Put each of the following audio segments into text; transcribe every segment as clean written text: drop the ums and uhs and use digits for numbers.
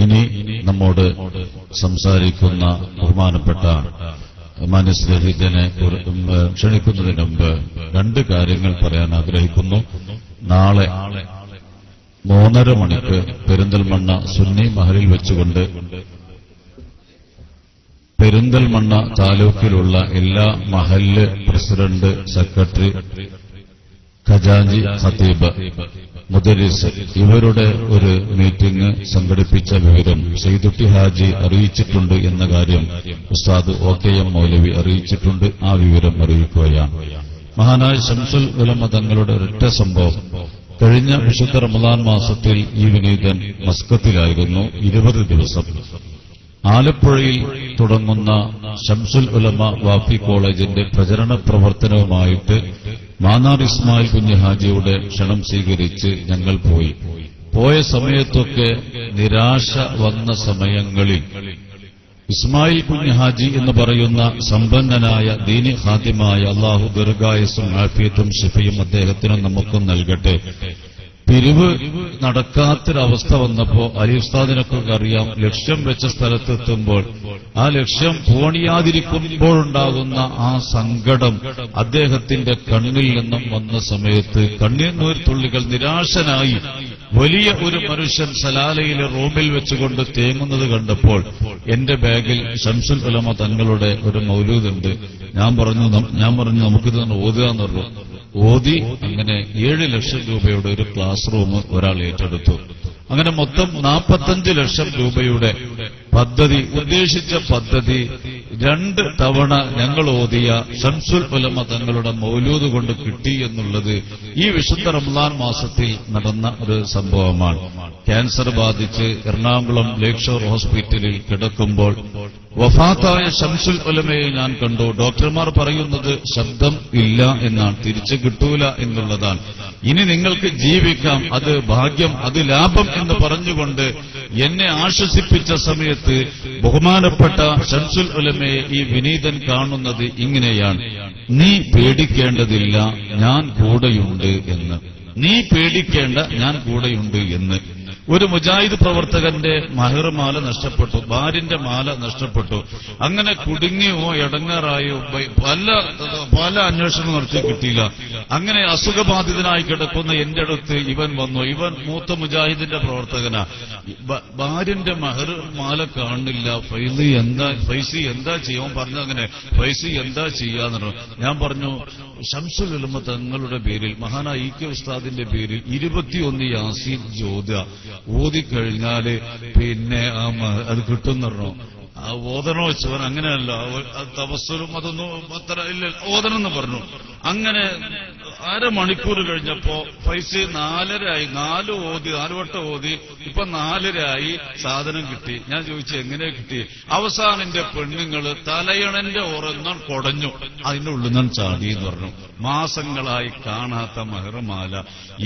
ഇനി നമ്മോട് സംസാരിക്കുന്ന ബഹുമാനപ്പെട്ട മാന്യസ്നേഹിതനെ ക്ഷണിക്കുന്നതിന് മുമ്പ് രണ്ട് കാര്യങ്ങൾ പറയാൻ ആഗ്രഹിക്കുന്നു. നാളെ 3:30 മണിക്ക് പെരിന്തൽമണ്ണ സുന്നി മഹലിൽ വെച്ചുകൊണ്ട് പെരിന്തൽമണ്ണ താലൂക്കിലുള്ള എല്ലാ മഹല്ല് പ്രസിഡന്റ്, സെക്രട്ടറി, ഖജാഞ്ചി, ഖതീബ്, മുദരിസ് ഇവരുടെ ഒരു മീറ്റിംഗ് സംഘടിപ്പിച്ച വിവരം സയ്യിദുട്ടി ഹാജി അറിയിച്ചിട്ടുണ്ട് എന്ന കാര്യം ഉസ്താദ് OKM മൗലവി അറിയിച്ചിട്ടുണ്ട്. ആ വിവരം അറിയിക്കുകയാണ്. മഹാനായ ശംസുൽ ഉലമ തങ്ങളുടെ ഒരൊറ്റ സംഭവം. കഴിഞ്ഞ വിശുദ്ധ റമദാൻ മാസത്തിൽ ഈ വിനീതൻ മസ്കത്തിലായിരുന്നു 20 ദിവസം. ആലപ്പുഴയിൽ തുടങ്ങുന്ന ശംസുൽ ഉലമ വാഫി കോളേജിന്റെ പ്രചരണ പ്രവർത്തനവുമായിട്ട് മാന്നാർ ഇസ്മായിൽ കുഞ്ഞ് ഹാജിയുടെ ക്ഷണം സ്വീകരിച്ച് ഞങ്ങൾ പോയ സമയത്തൊക്കെ നിരാശ വന്ന സമയങ്ങളിൽ ഇസ്മായിൽ കുഞ്ഞ് ഹാജി എന്ന് പറയുന്ന സമ്പന്നനായ ദീനി ഖാദിമായ അല്ലാഹു ദീർഘായുസ്സും ആഫിയത്തും ശിഫയും അദ്ദേഹത്തിനും നമുക്കും നൽകട്ടെ. പിരിവ് നടക്കാത്തൊരവസ്ഥ വന്നപ്പോ അലി ഉസ്താദിനൊക്കെ അറിയാം, ലക്ഷ്യം വെച്ച സ്ഥലത്തെത്തുമ്പോൾ ആ ലക്ഷ്യം പോണിയാതിരിക്കുമ്പോഴുണ്ടാകുന്ന ആ സങ്കടം അദ്ദേഹത്തിന്റെ കണ്ണിൽ നിന്നും വന്ന സമയത്ത് കണ്ണീർ തുള്ളികൾ നിരാശനായി വലിയ ഒരു മനുഷ്യൻ സലാലയിലെ റൂമിൽ വെച്ചുകൊണ്ട് തേങ്ങുന്നത് കണ്ടപ്പോൾ എന്റെ ബാഗിൽ ശംസുൽ ഉലമ തങ്ങളുടെ ഒരു മൗലൂദുണ്ട്. ഞാൻ പറഞ്ഞു നമുക്കിത് ഓതുക എന്ന് പറഞ്ഞു. ഓതി അങ്ങനെ 7 ലക്ഷം രൂപയുടെ ഒരു ക്ലാസ് റൂം ഒരാൾ ഏറ്റെടുത്തു. അങ്ങനെ മൊത്തം 45 ലക്ഷം രൂപയുടെ പദ്ധതി, ഉദ്ദേശിച്ച പദ്ധതി 2 തവണ ഞങ്ങൾ ഓതിയ ശംസുൽ ഉലമ തങ്ങളുടെ മൗലൂദ് കൊണ്ട് കിട്ടി എന്നുള്ളത് ഈ വിശുദ്ധ റമദാൻ മാസത്തിൽ നടന്ന ഒരു സംഭവമാണ്. ക്യാൻസർ ബാധിച്ച് എറണാകുളം ലേക്ക് ഷോർ ഹോസ്പിറ്റലിൽ കിടക്കുമ്പോൾ വഫാത്തായ ശംസുൽ ഉലമയെ ഞാൻ കണ്ടു. ഡോക്ടർമാർ പറയുന്നത് ശബ്ദം ഇല്ല എന്നാണ്, തിരിച്ചു കിട്ടൂല എന്നുള്ളതാണ്. ഇനി നിങ്ങൾക്ക് ജീവിക്കാം, അത് ഭാഗ്യം, അത് ലാഭം എന്ന് പറഞ്ഞുകൊണ്ട് എന്നെ ആശ്വസിപ്പിച്ച സമയത്ത് ബഹുമാനപ്പെട്ട ശംസുൽ ഉലമയെ ഈ വിനീതൻ കാണുന്നത് ഇങ്ങനെയാണ്: നീ പേടിക്കേണ്ടതില്ല, ഞാൻ കൂടെയുണ്ട് എന്ന്. നീ പേടിക്കേണ്ട, ഞാൻ കൂടെയുണ്ട് എന്ന്. ഒരു മുജാഹിദ് പ്രവർത്തകന്റെ മഹർമാല നഷ്ടപ്പെട്ടു, ഭാര്യന്റെ മാല നഷ്ടപ്പെട്ടു. അങ്ങനെ കുടുങ്ങിയോ ഇടങ്ങാറായോ പല അന്വേഷണം നടത്തി കിട്ടിയില്ല. അങ്ങനെ അസുഖബാധിതനായി കിടക്കുന്ന എന്റെ അടുത്ത് ഇവൻ വന്നു. ഇവൻ മൂത്ത മുജാഹിദിന്റെ പ്രവർത്തകനാ. ഭാര്യന്റെ മഹർമാല കാണില്ല, ഫൈസി എന്താ ചെയ്യാൻ പറഞ്ഞു. അങ്ങനെ ഫൈസി എന്താ ചെയ്യാന്ന് പറഞ്ഞു. ഞാൻ പറഞ്ഞു, ശംസുൽ ഉലമ തങ്ങളുടെ പേരിൽ മഹാനായ ഇ.കെ. ഉസ്താദിന്റെ പേരിൽ 21 യാസീൻ ജോദ ഓതിക്കഴിഞ്ഞാല് പിന്നെ അത് കിട്ടുമെന്ന് പറഞ്ഞു. ഓതണോ വെച്ചവൻ അങ്ങനെയല്ല, തപസ്സുലും അതൊന്നും അത്ര ഇല്ല, ഓതണമെന്ന് പറഞ്ഞു. അങ്ങനെ 1/2 മണിക്കൂർ കഴിഞ്ഞപ്പോ പൈസ 4:30 4 വട്ടം ഓതി. ഇപ്പൊ 4:30 സാധനം കിട്ടി. ഞാൻ ചോദിച്ചു എങ്ങനെ കിട്ടി? അവസാനം എന്റെ പെണ്ണുങ്ങള് തലയണന്റെ ഉറങ്ങാൻ കുടഞ്ഞു, അതിന്റെ ഉള്ളിൽ നിന്ന് ചാടി എന്ന് പറഞ്ഞു. മാസങ്ങളായി കാണാത്ത മഹർമാല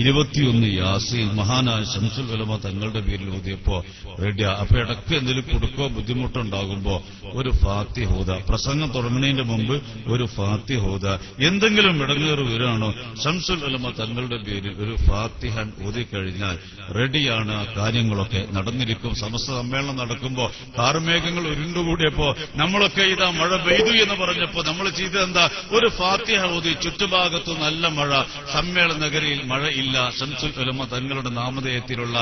21 യാസീൻ മഹാനായ ശംസുൽ ഉലമ തങ്ങളുടെ പേരിൽ ഓതിയപ്പോ റെഡിയാ. അപ്പൊ ഇടയ്ക്ക് എന്തെങ്കിലും കൊടുക്കോ ബുദ്ധിമുട്ടുണ്ടാകുമ്പോ ഒരു ഫാത്തിഹ ഓത, പ്രസംഗം തുടങ്ങുന്നതിന്റെ മുമ്പ് ഒരു ഫാത്തിഹ ഓത. എന്തെങ്കിലും ഇടങ്ങേറ് വരാണോ, ശംസുൽ ഉലമ തങ്ങളുടെ പേരിൽ ഒരു ഫാത്തിഹ ഓതിക്കഴിഞ്ഞാൽ റെഡിയാണ്. ആ കാര്യങ്ങളൊക്കെ നടന്നിരിക്കും. സമസ്ത സമ്മേളനം നടക്കുമ്പോ കാർമേഘങ്ങൾ ഉരുണ്ടുകൂടിയപ്പോ നമ്മളൊക്കെ ഇതാ മഴ പെയ്തു എന്ന് പറഞ്ഞപ്പോ നമ്മൾ ചെയ്തെന്താ, ഒരു ഫാത്തിഹ ഓതി. ചുറ്റുഭാഗത്തു നല്ല മഴ, സമ്മേളന നഗരിയിൽ മഴയില്ല. ശംസുൽ ഉലമ തങ്ങളുടെ നാമധേയത്തിലുള്ള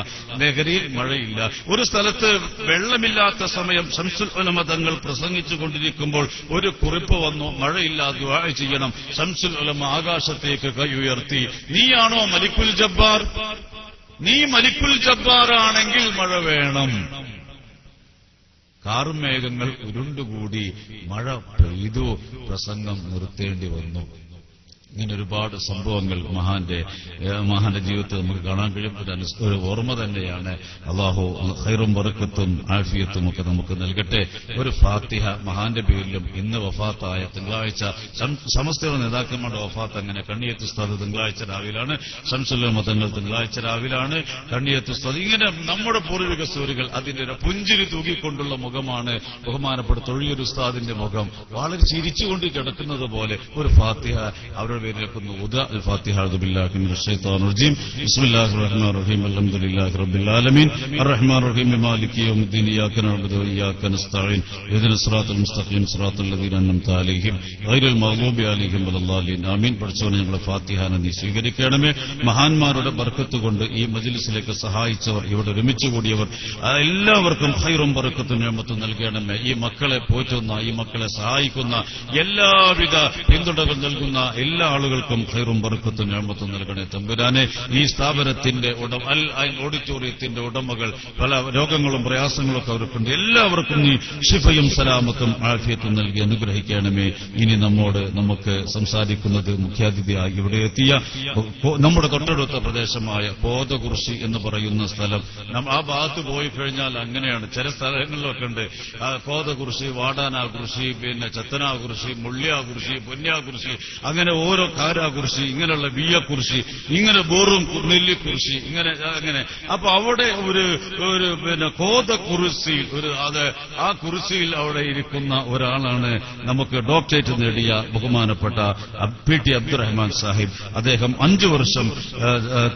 നഗരിയിൽ മഴയില്ല. ഒരു സ്ഥലത്ത് വെള്ളമില്ലാത്ത സമയം ശംസുൽ ഉലമ തങ്ങൾ പ്രസംഗിച്ചു കൊണ്ടിരിക്കുമ്പോൾ ഒരു കുറിപ്പ് വന്നു, മഴയില്ല, ദുആ ചെയ്യണം. ശംസുൽ ഉലമ ആകാശത്തേക്ക് കൈ ഉയർത്തി, നീയാണോ മലിക്കുൽ ജബ്ബാർ? നീ മലിക്കുൽ ജബ്ബാറാണെങ്കിൽ മഴ വേണം. കാർമേഘങ്ങൾ ഉരുണ്ടുകൂടി മഴ പെയ്തു, പ്രസംഗം നിർത്തേണ്ടി വന്നു. ഇങ്ങനെ ഒരുപാട് സംഭവങ്ങൾ മഹാന്റെ ജീവിതത്തിൽ നമുക്ക് കാണാൻ കഴിയും. ഒരു ഓർമ്മ തന്നെയാണ്. അള്ളാഹു ഖൈറും ബറക്കത്തും ആഫിയത്തും ഒക്കെ നമുക്ക് നൽകട്ടെ. ഒരു ഫാത്തിഹ മഹാന്റെ പേരിലും. ഇന്ന് വഫാത്തായ തിങ്കളാഴ്ച സമസ്തയുടെ നേതാക്കന്മാരുടെ വഫാത്ത് അങ്ങനെ കണ്ണിയത്ത് ഉസ്താദ് തിങ്കളാഴ്ച രാവിലാണ്, ശംസുൽ ഉലമ തങ്ങൾ തിങ്കളാഴ്ച രാവിലാണ്, കണ്ണിയത്ത് ഉസ്താദ്. ഇങ്ങനെ നമ്മുടെ പൂർവിക സൂര്യകൾ അതിന്റെ പുഞ്ചിരി തൂക്കിക്കൊണ്ടുള്ള മുഖമാണ് ബഹുമാനപ്പെട്ട തൊഴിയൂർ ഉസ്താദിന്റെ മുഖം. വളരെ ചിരിച്ചുകൊണ്ട് കിടക്കുന്നത് പോലെ ഒരു ഫാത്തിഹ അവരുടെ പേരിലേക്കൊന്ന് ഊതുക. الفاتحة أعوذ بالله من الشيطان الرجيم بسم الله الرحمن الرحيم الحمد لله رب العالمين الرحمن الرحيم مالك يوم الدين إياك نعبد وإياك نستعين اهدنا الصراط المستقيم صراط الذين أنعمت عليهم غير المغضوب عليهم ولا الضالين ആമീൻ. പഠിച്ചവനെ ഞങ്ങളെ ഫാത്തിഹ നീ സ്വീകരിക്കണമേ. മഹാന്മാരുടെ ബർക്കത്ത് കൊണ്ട് ഈ മജ്ലിസിലേക്ക് സഹായിച്ചവർ, ഇവിടെ ഒരുമിച്ച് കൂടിയവർ എല്ലാവർക്കും ഖൈറും ബർക്കത്തും നിഅമത്തും നൽകണമേ. ഈ മക്കളെ പോറ്റുന്ന, ഈ മക്കളെ സഹായിക്കുന്ന, എല്ലാവിധ പിന്തുണകൾ നൽകുന്ന എല്ലാ ആളുകൾക്കും ഖൈറും ബർക്കത്തും നിഅമത്തും നൽകണേ തമ്പുരാനെ. ഈ സ്ഥാപനത്തിന്റെ അൽ ഐൻ ഓഡിറ്റോറിയത്തിന്റെ ഉടമകൾ പല രോഗങ്ങളും പ്രയാസങ്ങളൊക്കെ അവർക്കുണ്ട്. എല്ലാവർക്കും നീ ശിഫയും സലാമത്തും ആഫിയത്തും നൽകി അനുഗ്രഹിക്കണമേ. ഇനി നമുക്ക് സംസാരിക്കുന്നത് മുഖ്യാതിഥിയായി ഇവിടെ എത്തിയ നമ്മുടെ തൊട്ടടുത്ത പ്രദേശമായ കോതകുറിശി എന്ന് പറയുന്ന സ്ഥലം. ആ ഭാഗത്ത് പോയി കഴിഞ്ഞാൽ അങ്ങനെയാണ്. ചില സ്ഥലങ്ങളിലൊക്കെ ഉണ്ട് കോതകുറിശി, വാടാനാകുറിശി, പിന്നെ ചത്തനാകുറിശി, മുള്ളിയാകുറിശി, പൊന്നാകുറിശി, അങ്ങനെ ഓരോ കാരാകുറിശി, ഇങ്ങനെയുള്ള വിയ്യക്കുറിശി, ഇങ്ങനെ ബോറും നെല്ലിക്കുറിശി, അങ്ങനെ. അപ്പൊ അവിടെ ഒരു പിന്നെ കോതകുറിശിയിൽ ആ കുറിശിയിൽ അവിടെ ഇരിക്കുന്ന ഒരാളാണ് നമുക്ക് ഡോക്ടറേറ്റ് നേടിയ ബഹുമാനപ്പെട്ട പി.ടി. അബ്ദുറഹ്മാൻ സാഹിബ്. അദ്ദേഹം 5 വർഷം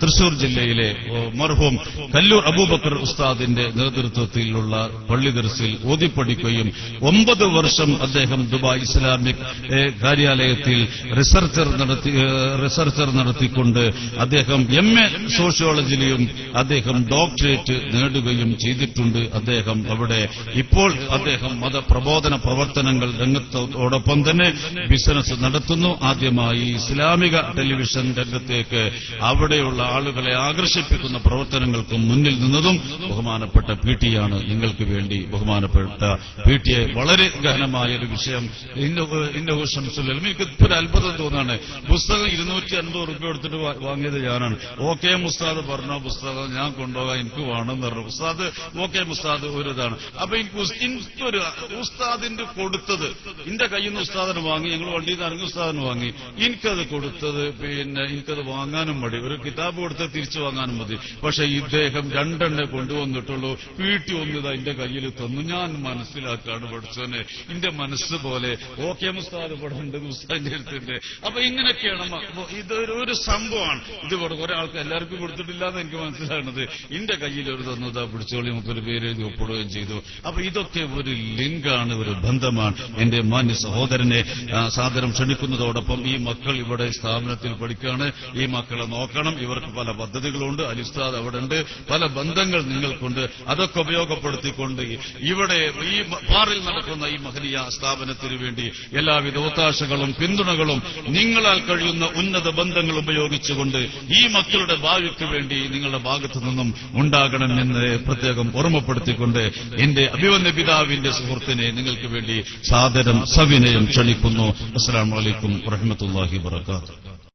തൃശൂർ ജില്ലയിലെ മർഹൂം കല്ലൂർ അബൂബക്കർ ഉസ്താദിന്റെ നേതൃത്വത്തിലുള്ള പള്ളി ദർസിൽ ഓതിപ്പടിക്കുകയും 9 വർഷം അദ്ദേഹം ദുബായ് ഇസ്ലാമിക് കാര്യാലയത്തിൽ റിസർച്ചർ നടത്തിക്കൊണ്ട് അദ്ദേഹം MA സോഷ്യോളജിയിലും അദ്ദേഹം ഡോക്ടറേറ്റ് നേടുകയും ചെയ്തിട്ടുണ്ട്. അദ്ദേഹം അവിടെ ഇപ്പോൾ അദ്ദേഹം മതപ്രബോധന പ്രവർത്തനങ്ങൾ രംഗത്തോടൊപ്പം തന്നെ ബിസിനസ് നടത്തുന്നു. ആദ്യമായി ഇസ്ലാമിക ടെലിവിഷൻ രംഗത്തേക്ക് അവിടെയുള്ള ആളുകളെ ആകർഷിപ്പിക്കുന്ന പ്രവർത്തനങ്ങൾക്ക് മുന്നിൽ നിന്നതും ബഹുമാനപ്പെട്ട PT ആണ്. നിങ്ങൾക്ക് വേണ്ടി ബഹുമാനപ്പെട്ട PT വളരെ ഗഹനമായ ഒരു വിഷയം എനിക്ക് ഒരു അത്ഭുതം തോന്നാണ്. പുസ്തകം 250 റുപ്യ കൊടുത്തിട്ട് വാങ്ങിയത് ഞാനാണ്. ഓക്കെ മുസ്താദ് പറഞ്ഞ പുസ്തകം ഞാൻ കൊണ്ടുപോകാൻ എനിക്ക് വേണമെന്ന് പറഞ്ഞു. ഉസ്താദ് ഓക്കെ മുസ്താദ് ഒരു ഇതാണ്. അപ്പൊ എനിക്കൊരു ഉസ്താദിന്റെ കൊടുത്തത് എന്റെ കയ്യിൽ നിന്ന് ഉസ്താദിന് വാങ്ങി, ഞങ്ങൾ വണ്ടിയിൽ നിന്ന് ഇറങ്ങി ഉസ്താദിന് വാങ്ങി. എനിക്കത് കൊടുത്തത് പിന്നെ എനിക്കത് വാങ്ങാനും മതി, ഒരു കിതാബ് കൊടുത്ത് തിരിച്ചു വാങ്ങാനും മതി. പക്ഷെ ഇദ്ദേഹം 2 കൊണ്ടുവന്നിട്ടുള്ളൂ. PT ഒന്നിതാ എന്റെ കയ്യിൽ തന്നു. ഞാൻ മനസ്സിലാക്കാണ് പഠിച്ചോനെ എന്റെ മനസ്സ് പോലെ ഓക്കെ മുസ്താദ് പഠിണ്ട് ഉസ്താദിന്റെ അടുത്തിന്റെ. അപ്പൊ ഇങ്ങനെയൊക്കെയാണ് ഇതൊരു സംഭവമാണ്. ഇത് ഒരാൾക്ക് എല്ലാവർക്കും കൊടുത്തിട്ടില്ലാന്ന് എനിക്ക് മനസ്സിലാകുന്നത്. എന്റെ കയ്യിൽ ഒരു തന്നതാ പിടിച്ചോളി മുപ്പൊരു പേര് എഴുതി ഒപ്പിടുകയും ചെയ്തു. അപ്പൊ ഇതൊക്കെ ഒരു ലിങ്കാണ്, ഒരു ബന്ധമാണ്. എന്റെ മാന്യ സഹോദരനെ സാദരം ക്ഷണിക്കുന്നതോടൊപ്പം ഈ മക്കൾ ഇവിടെ സ്ഥാപനത്തിൽ പഠിക്കുകയാണ്. ഈ മക്കളെ നോക്കണം. ഇവർക്ക് പല പദ്ധതികളുണ്ട്. അലിസ്താദ് അവിടെ ഉണ്ട്. പല ബന്ധങ്ങൾ നിങ്ങൾക്കുണ്ട്. അതൊക്കെ ഉപയോഗപ്പെടുത്തിക്കൊണ്ട് ഇവിടെ ഈ പാറിൽ നടക്കുന്ന ഈ മഹനീയ സ്ഥാപനത്തിന് വേണ്ടി എല്ലാവിധ ഒത്താശകളും പിന്തുണകളും നിങ്ങളാൽ കഴിയുന്ന ഉന്നത ബന്ധങ്ങൾ ഉപയോഗിച്ചുകൊണ്ട് ഈ മക്കളുടെ ഭാവിക്ക് വേണ്ടി നിങ്ങളുടെ ഭാഗത്തു നിന്നും ഉണ്ടാകണമെന്ന് പ്രത്യേകം ഓർമ്മപ്പെടുത്തിക്കൊണ്ട് എന്റെ അഭിവന്യ പിതാവിന്റെ സുഹൃത്തിനെ നിങ്ങൾക്ക് വേണ്ടി സാദരം സവിനയം ക്ഷണിക്കുന്നു. അസ്സലാമു അലൈക്കും വറഹ്മത്തുള്ളാഹി വബറകാതുഹു.